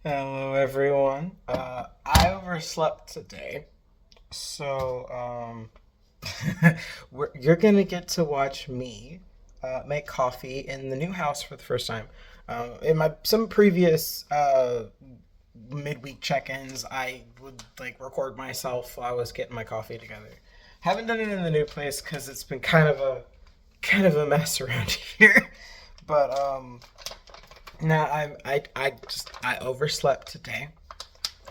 Hello, everyone. I overslept today, so you're gonna get to watch me make coffee in the new house for the first time. In my some previous midweek check-ins, I would like record myself while I was getting my coffee together. Haven't done it in the new place because it's been kind of a mess around here. But no, I overslept today.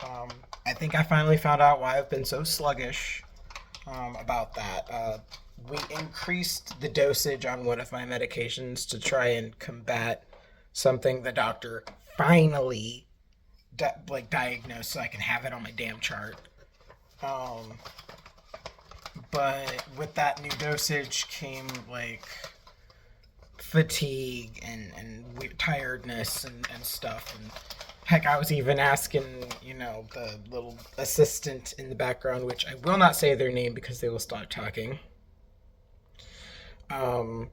Um, I think I finally found out why I've been so sluggish about that. We increased the dosage on one of my medications to try and combat something the doctor finally diagnosed, so I can have it on my damn chart. Um, but with that new dosage came like fatigue and tiredness and stuff. And heck, I was even asking, the little assistant in the background, which I will not say their name because they will start talking. Um,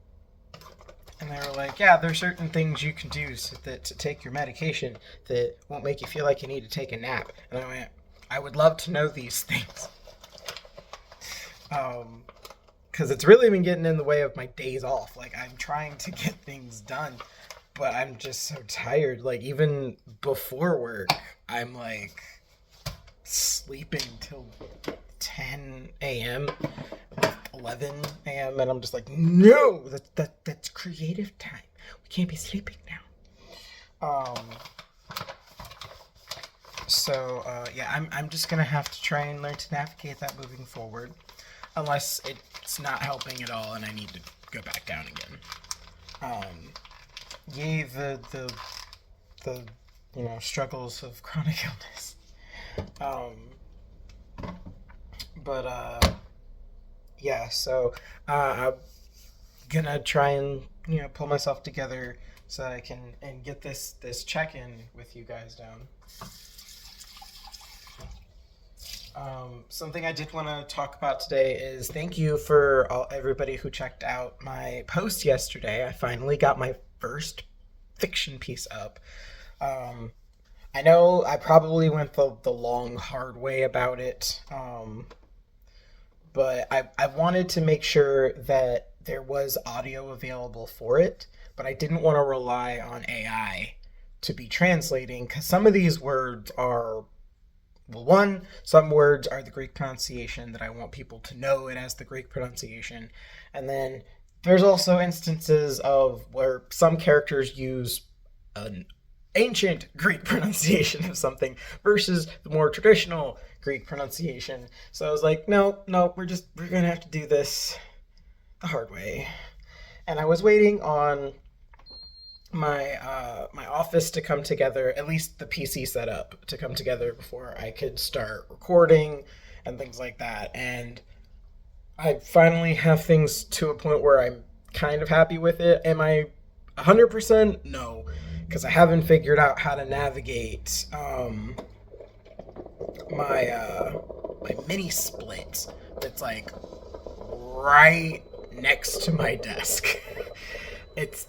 and they were like, "Yeah, there's certain things you can do to take your medication that won't make you feel like you need to take a nap." And I went, "I would love to know these things." Um, because it's really been getting in the way of my days off. Like, I'm trying to get things done, but I'm just so tired. Like, even before work, I'm like sleeping till 10 a.m., 11 a.m., and I'm just like, no, that's creative time. We can't be sleeping now. Yeah, I'm just gonna have to try and learn to navigate that moving forward, unless it's not helping at all and I need to go back down again. Um, Yay, the struggles of chronic illness. Um, but yeah, so I'm gonna try and pull myself together so that I can and get this check in with you guys down. Something I did want to talk about today is thank you for everybody who checked out my post yesterday. I finally got my first fiction piece up. Um, I know I probably went the long, hard way about it, but I wanted to make sure that there was audio available for it, but I didn't want to rely on AI to be translating because some of these words are, well, one, some words are the Greek pronunciation that I want people to know it as the Greek pronunciation. And then there's also instances of where some characters use an ancient Greek pronunciation of something versus the more traditional Greek pronunciation. So I was like, no, no, we're gonna have to do this the hard way. And I was waiting on my office to come together, at least the PC setup to come together before I could start recording and things like that. And I finally have things to a point where I'm kind of happy with it. Am I 100%? No, because I haven't figured out how to navigate my mini split that's like right next to my desk. It's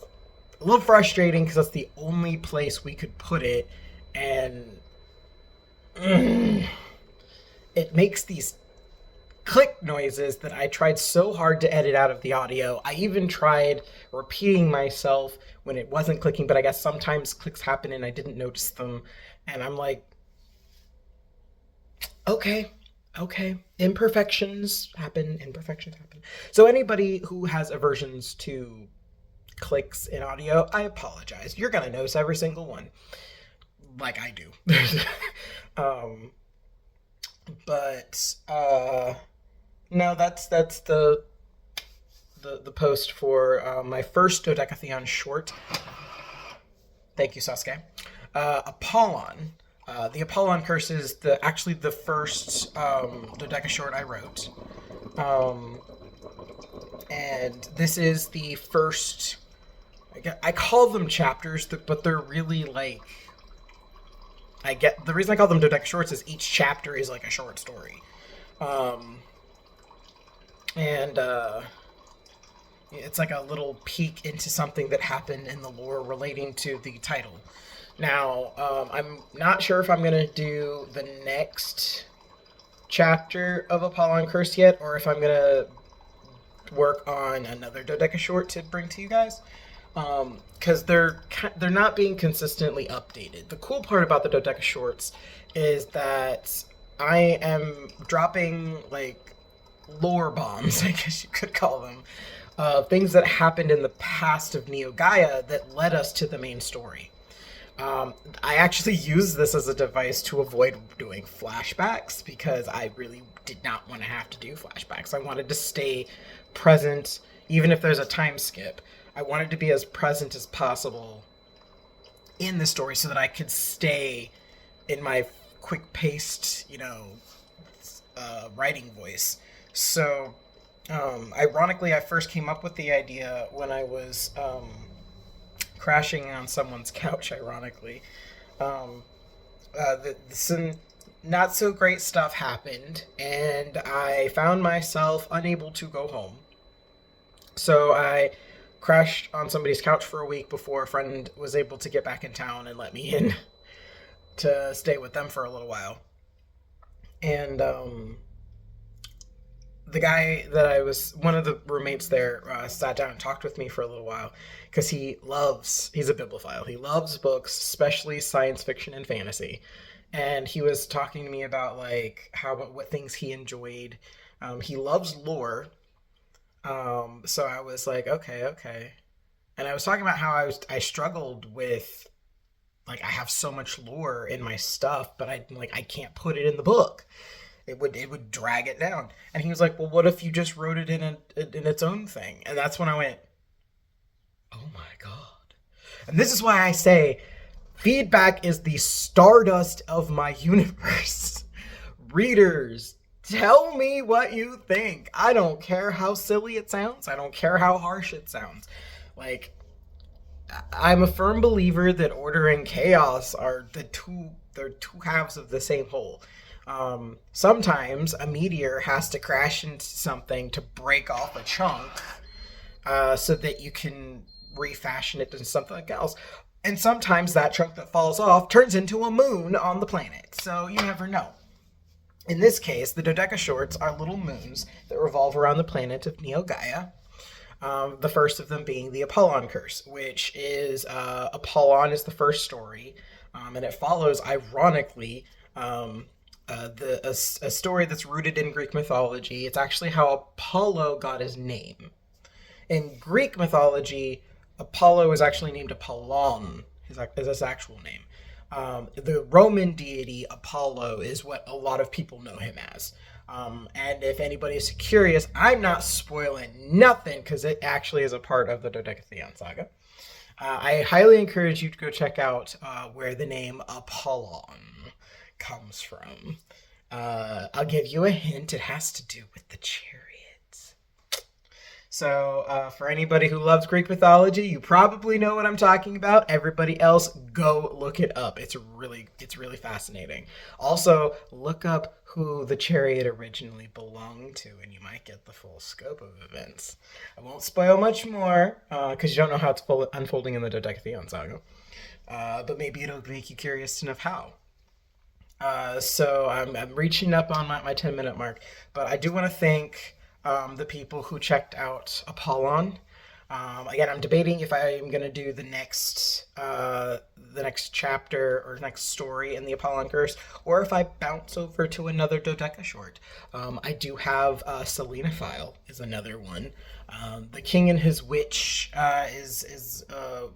a little frustrating because that's the only place we could put it, and mm, it makes these click noises that I tried so hard to edit out of the audio. I even tried repeating myself when it wasn't clicking, but I guess sometimes clicks happen and I didn't notice them. And I'm like, okay, okay, imperfections happen. So anybody who has aversions to clicks in audio, I apologize. You're gonna notice every single one, like I do. um, but no, that's the post for my first dodecathon short. Thank you, Sasuke. Apollon. The Apollon Curse is actually the first dodeca short I wrote. Um, and this is the first. I call them chapters, but they're really like. I get the reason I call them dodeca shorts is each chapter is like a short story, um, and it's like a little peek into something that happened in the lore relating to the title. Now, I'm not sure if I'm gonna do the next chapter of Apollon Curse yet, or if I'm gonna work on another Dodeca short to bring to you guys, because they're not being consistently updated. The cool part about the Dodeca shorts is that I am dropping like lore bombs, I guess you could call them, things that happened in the past of Neo Gaia that led us to the main story. I actually use this as a device to avoid doing flashbacks because I really did not want to have to do flashbacks. I wanted to stay present, even if there's a time skip. I wanted to be as present as possible in the story so that I could stay in my quick paced, writing voice. So, ironically, I first came up with the idea when I was crashing on someone's couch, ironically. Some not so great stuff happened, and I found myself unable to go home. So I crashed on somebody's couch for a week before a friend was able to get back in town and let me in to stay with them for a little while. And the guy that I was, one of the roommates there, sat down and talked with me for a little while because he's a bibliophile. He loves books, especially science fiction and fantasy. And he was talking to me about like what things he enjoyed. He loves lore. So I was like, okay. And I was talking about how I struggled with, like, I have so much lore in my stuff, but I can't put it in the book. It would drag it down. And he was like, well, what if you just wrote it in its own thing? And that's when I went, oh my God. And this is why I say feedback is the stardust of my universe. Readers, tell me what you think. I don't care how silly it sounds. I don't care how harsh it sounds. Like, I'm a firm believer that order and chaos are they're two halves of the same whole. Sometimes a meteor has to crash into something to break off a chunk, so that you can refashion it into something else. And sometimes that chunk that falls off turns into a moon on the planet. So you never know. In this case, the Dodeca shorts are little moons that revolve around the planet of Neo Gaia. The first of them being the Apollon Curse, which is Apollon is the first story, and it follows, ironically, a story that's rooted in Greek mythology. It's actually how Apollo got his name. In Greek mythology, Apollo is actually named Apollon, his actual name. The Roman deity Apollo is what a lot of people know him as. And if anybody's curious, I'm not spoiling nothing because it actually is a part of the Dodecatheon saga. I highly encourage you to go check out where the name Apollon comes from. I'll give you a hint. It has to do with the chariot. So for anybody who loves Greek mythology, you probably know what I'm talking about. Everybody else, go look it up. It's really fascinating. Also, look up who the chariot originally belonged to, and you might get the full scope of events. I won't spoil much more, because you don't know how it's unfolding in the Dodecatheon saga. But maybe it'll make you curious to know how. So I'm reaching up on my 10-minute mark, but I do want to thank the people who checked out Apollon. Again, I'm debating if I'm going to do the next chapter or next story in the Apollon Curse, or if I bounce over to another Dodeca short. I do have Selena File is another one. The King and His Witch is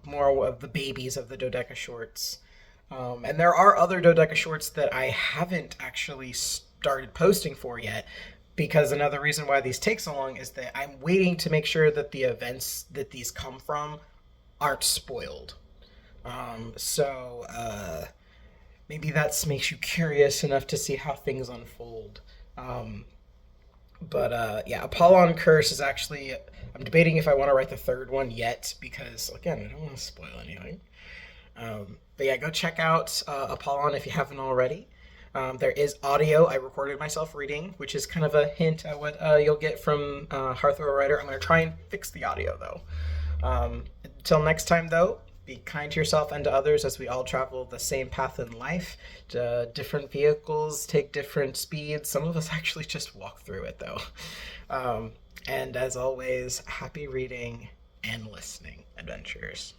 more of the babies of the Dodeca shorts. And there are other Dodeca shorts that I haven't actually started posting for yet, because another reason why these take so long is that I'm waiting to make sure that the events that these come from aren't spoiled. So maybe that makes you curious enough to see how things unfold. But yeah, Apollon Curse is actually, I'm debating if I want to write the third one yet, because, again, I don't want to spoil anything. But yeah, go check out Apollon if you haven't already. There is audio. I recorded myself reading, which is kind of a hint at what you'll get from Hearthrow Writer. I'm going to try and fix the audio, though. Until next time, though, be kind to yourself and to others, as we all travel the same path in life. Different vehicles take different speeds. Some of us actually just walk through it, though. Um, and as always, happy reading and listening adventures.